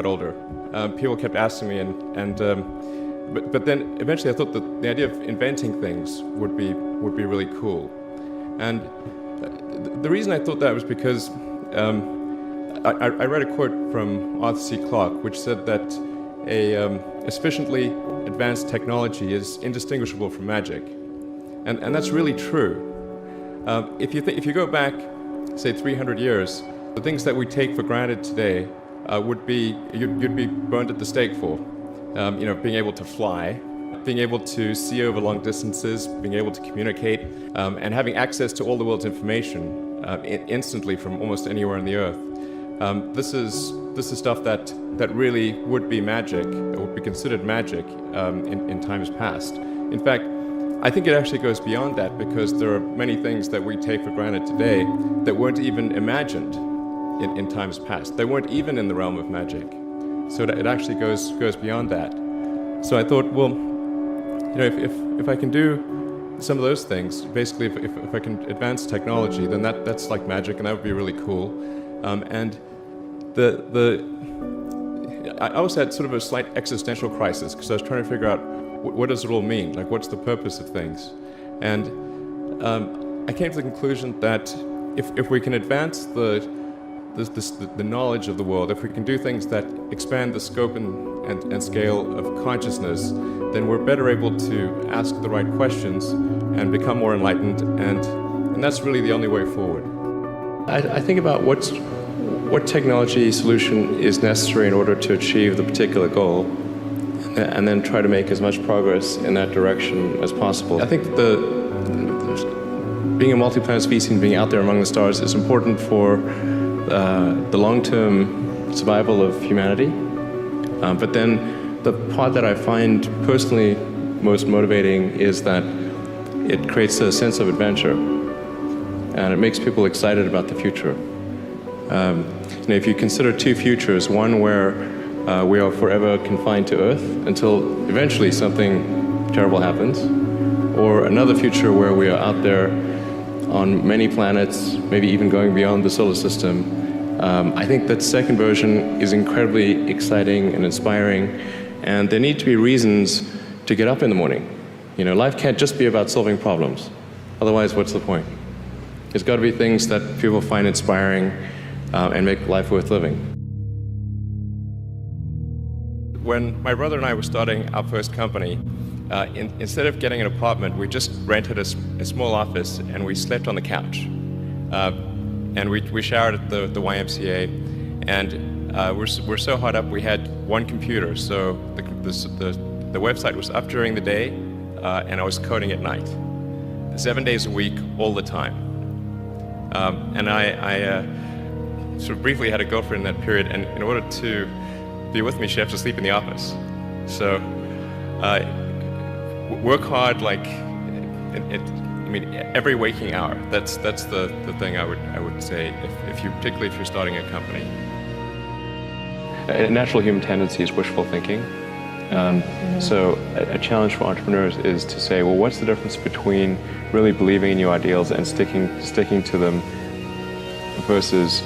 older. People kept asking me, but then eventually I thought that the idea of inventing things would be really cool. And the reason I thought that was because I read a quote from Arthur C. Clarke, which said that a sufficiently advanced technology is indistinguishable from magic, and that's really true. If you go back, say 300 years, the things that we take for granted today would be you'd be burned at the stake for. Being able to fly, being able to see over long distances, being able to communicate, and having access to all the world's information instantly from almost anywhere on the earth. This is stuff that really would be magic, or would be considered magic in times past. In fact, I think it actually goes beyond that, because there are many things that we take for granted today that weren't even imagined in times past. They weren't even in the realm of magic. So it actually goes beyond that. So I thought, well, if I can do some of those things, basically if I can advance technology, then that's like magic, and that would be really cool. And I also had sort of a slight existential crisis, because I was trying to figure out what does it all mean? Like, what's the purpose of things? And I came to the conclusion that if we can advance the knowledge of the world, if we can do things that expand the scope and scale of consciousness, then we're better able to ask the right questions and become more enlightened, and that's really the only way forward. I think about what technology solution is necessary in order to achieve the particular goal, and then try to make as much progress in that direction as possible. I think that being a multi-planet species and being out there among the stars is important for the long-term survival of humanity. But then the part that I find personally most motivating is that it creates a sense of adventure, and it makes people excited about the future. If you consider two futures, one where we are forever confined to Earth until eventually something terrible happens, or another future where we are out there on many planets, maybe even going beyond the solar system, I think that second version is incredibly exciting and inspiring, and there need to be reasons to get up in the morning. Life can't just be about solving problems. Otherwise, what's the point? There's got to be things that people find inspiring and make life worth living. When my brother and I were starting our first company, instead of getting an apartment, we just rented a small office, and we slept on the couch. And we showered at the YMCA, and we're so hot up we had one computer, so the website was up during the day, and I was coding at night, 7 days a week, all the time. And I sort of briefly had a girlfriend in that period, and in order to be with me, she had to sleep in the office. So work hard, like every waking hour. That's the thing I would say, particularly if you're starting a company. A natural human tendency is wishful thinking. So a challenge for entrepreneurs is to say, well, what's the difference between really believing in your ideals and sticking to them versus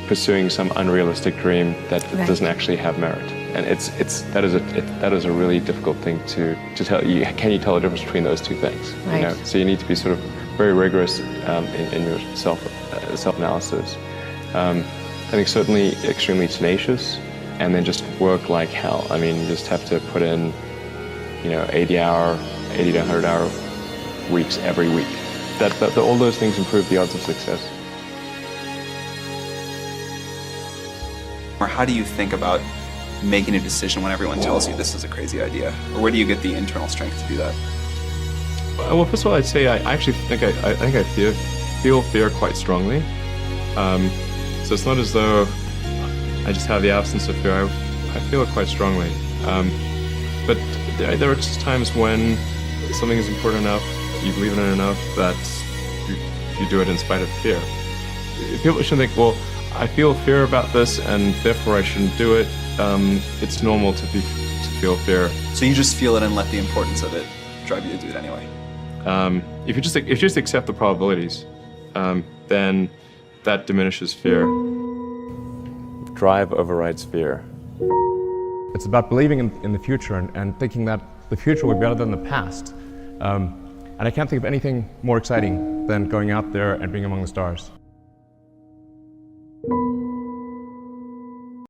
pursuing some unrealistic dream that doesn't actually have merit? And that is a really difficult thing to tell you. Can you tell the difference between those two things? Right. So you need to be sort of very rigorous in your self-analysis. I think certainly extremely tenacious, and then just work like hell. I mean, you just have to put in 80 to 100 hour weeks every week. All those things improve the odds of success. Or how do you think about making a decision when everyone tells you this is a crazy idea? Or where do you get the internal strength to do that? Well, first of all, I'd say I actually think I feel fear quite strongly. So it's not as though I just have the absence of fear. I feel it quite strongly. But there are just times when something is important enough, you believe in it enough, that you do it in spite of fear. People shouldn't think, well, I feel fear about this and therefore I shouldn't do it. It's normal to feel fear. So you just feel it and let the importance of it drive you to do it anyway? If you just accept the probabilities, then that diminishes fear. Drive overrides fear. It's about believing in the future and thinking that the future will be better than the past. And I can't think of anything more exciting than going out there and being among the stars.